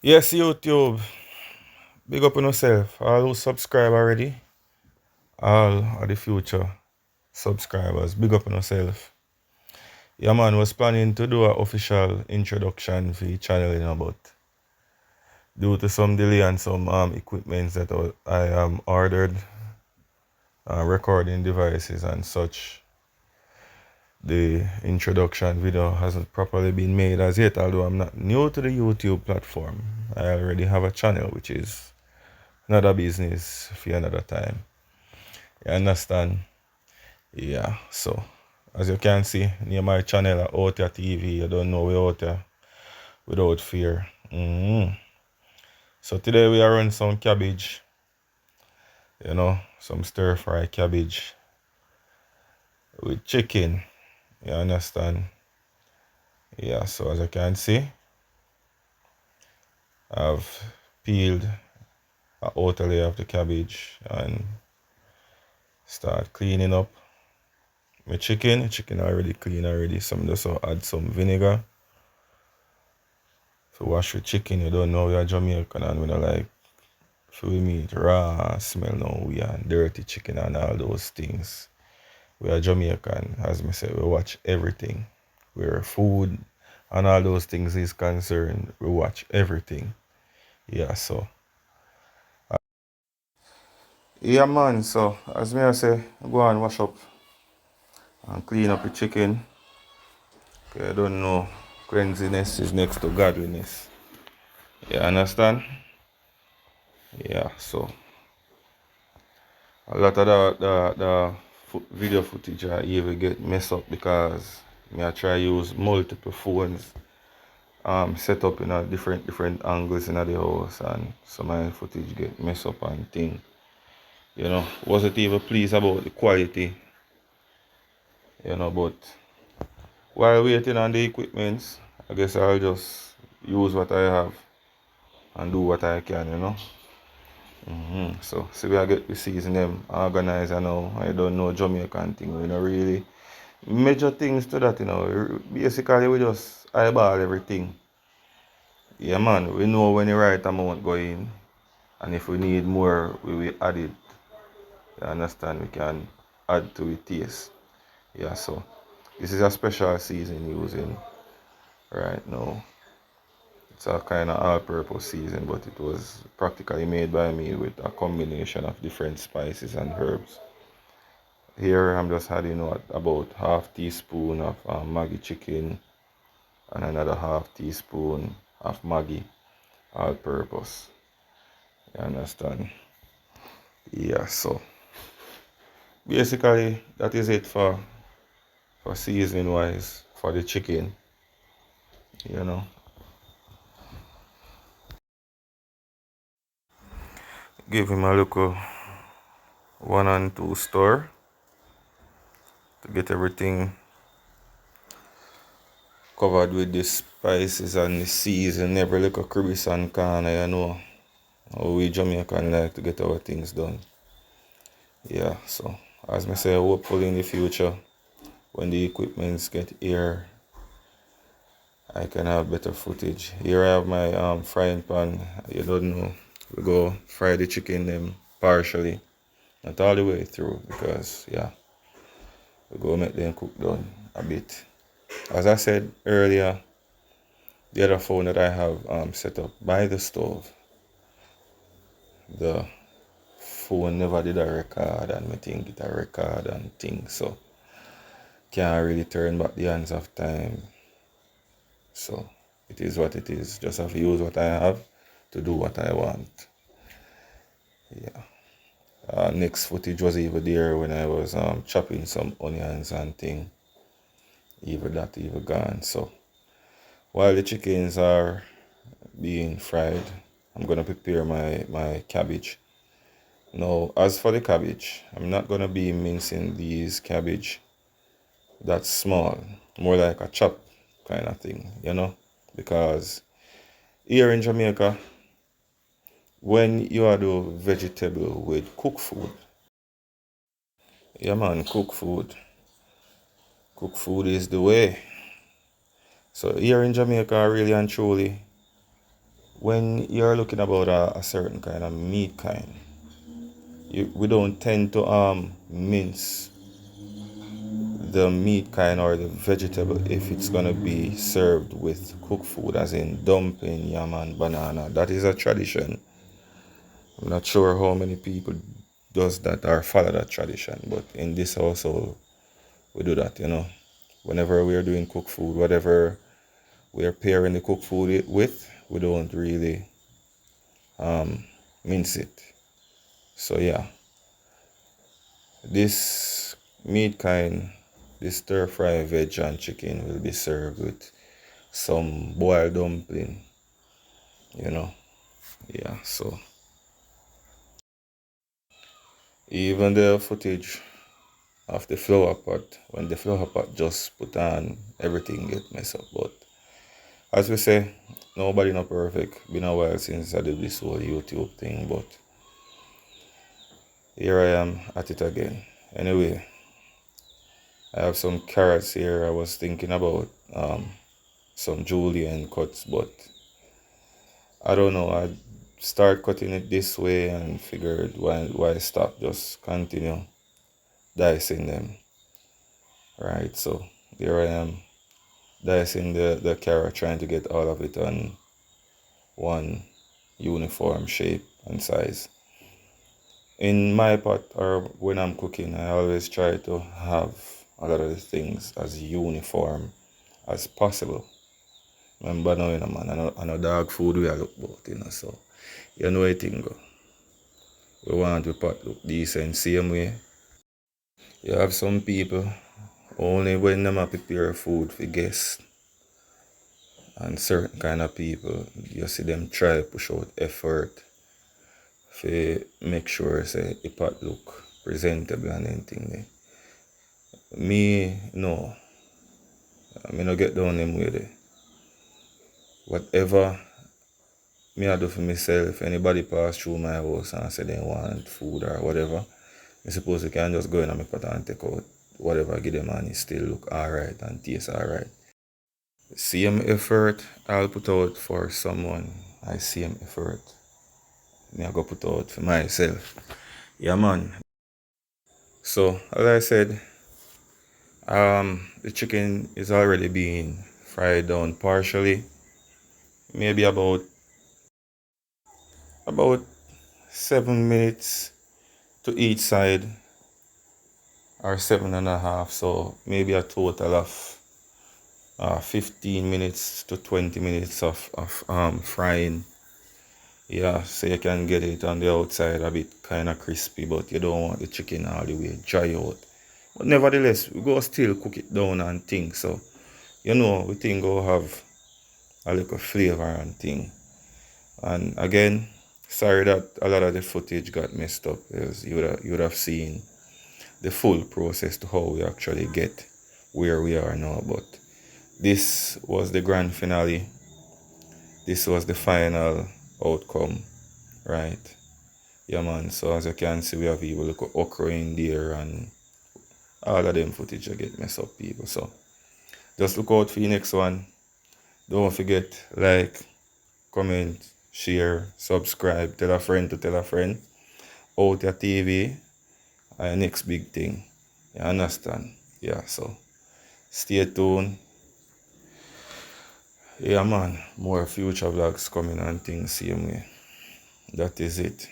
Yes, YouTube. Big up on yourself. All who subscribe already, all of the future subscribers. Big up on yourself. Yeah, man, was planning to do an official introduction for the channel, but due to some delay and some equipments that I ordered, recording devices and such, the introduction video hasn't properly been made as yet. Although I'm not new to the YouTube platform, I already have a channel, which is another business for another time. You understand? Yeah, so as you can see, near my channel at OUTYAH TV, you don't know we OUTYAH without fear. So today we are running some cabbage, some stir fry cabbage with chicken. You understand? Yeah, so as you can see, I've peeled an outer layer of the cabbage and start cleaning up my chicken. The chicken already clean already. Some just add some vinegar. So wash your chicken, you don't know we are Jamaican and we don't like food meat raw, smell no we are dirty chicken and all those things. We are Jamaican, as I said, we watch everything. Where food and all those things is concerned, we watch everything. Yeah, so. Yeah man, so as me I say, go and wash up and clean up the chicken. Okay, I don't know. Cleanliness is next to godliness. You understand? Yeah, so a lot of the video footage I even get messed up because I try use multiple phones set up in a different angles in the house, and some of my footage get messed up and thing. Wasn't even pleased about the quality, but while waiting on the equipments, I guess I'll just use what I have and do what I can. So see we I get the season them organized. I know I don't know Jamaican thing, really major things to that. Basically we just eyeball everything. Yeah man, we know when the right amount go in, and if we need more we will add it. You understand? We can add to it taste. Yeah, so this is a special season using right now. It's a kind of all-purpose season, but it was practically made by me with a combination of different spices and herbs. Here I'm just adding about half teaspoon of Maggi chicken and another half teaspoon of Maggi all-purpose. You understand? Yeah, so basically that is it for seasoning wise for the chicken. You know, give him a little 1 and 2 stir to get everything covered with the spices and the season, every little crevice and corner. How we Jamaican like to get our things done. Yeah, so as I say, hopefully in the future, when the equipments get here, I can have better footage. Here I have my frying pan. You don't know, we go fry the chicken them partially, not all the way through, because yeah, we go make them cook down a bit. As I said earlier, the other phone that I have set up by the stove, the phone never did a record, and me think it a record and things, so can't really turn back the hands of time. So it is what it is. Just have to use what I have to do what I want. Yeah. Next footage was even there when I was chopping some onions and thing. Even that even gone. So while the chickens are being fried, I'm gonna prepare my cabbage. Now, as for the cabbage, I'm not gonna be mincing these cabbage that small, more like a chop kind of thing, because here in Jamaica, when you are do vegetable with cooked food, yeah man, cooked food is the way. So here in Jamaica, really and truly, when you're looking about a certain kind of meat kind, we don't tend to mince the meat kind or the vegetable if it's gonna be served with cooked food, as in dumpling, yam and banana. That is a tradition. I'm not sure how many people does that or follow that tradition, but in this household we do that, Whenever we're doing cooked food, whatever we're pairing the cooked food with, we don't really mince it. So yeah, this meat kind, this stir fry veg and chicken will be served with some boiled dumpling, Yeah, so even the footage of the flower pot, when the flower pot just put on, everything get messed up. But as we say, nobody not perfect. Been a while since I did this whole YouTube thing, but here I am at it again. Anyway, I have some carrots here. I was thinking about some julienne cuts, but I don't know. I start cutting it this way and figured why stop? Just continue dicing them. Right, so here I am dicing the carrot, trying to get all of it on one uniform shape and size. In my pot, or when I'm cooking, I always try to have a lot of the things as uniform as possible. Remember now, man, I know dog food we are look about, so you know it go. We want the pot look decent, same way. You have some people, only when them prepare food for guests, and certain kind of people, you see them try push out effort to make sure say the pot look presentable and anything there. Me, no. I no get down them way there. Whatever me I do for myself, anybody pass through my house and say they want food or whatever, I suppose you can just go in and my pot and take out whatever I give them and it still look alright and taste alright. Same effort I'll put out for someone, I same effort me I go put out for myself. Yeah, man. So as I said, the chicken is already being fried down partially. Maybe about 7 minutes to each side, or 7.5. So maybe a total of 15 minutes to 20 minutes of frying. Yeah, so you can get it on the outside a bit kind of crispy, but you don't want the chicken all the way dry out. But nevertheless, we go still cook it down and things. So, we think go have a little flavor and thing. And again, sorry that a lot of the footage got messed up, because you would have seen the full process to how we actually get where we are now. But this was the grand finale. This was the final outcome, right? Yeah, man. So as you can see, we have even look at okra in there, and all of them footage I get messed up, people. So just look out for the next one. Don't forget, like, comment, share, subscribe, tell a friend to tell a friend. OUTYAH TV, our next big thing. You understand? Yeah, so stay tuned. Yeah, man. More future vlogs coming and things same way. That is it.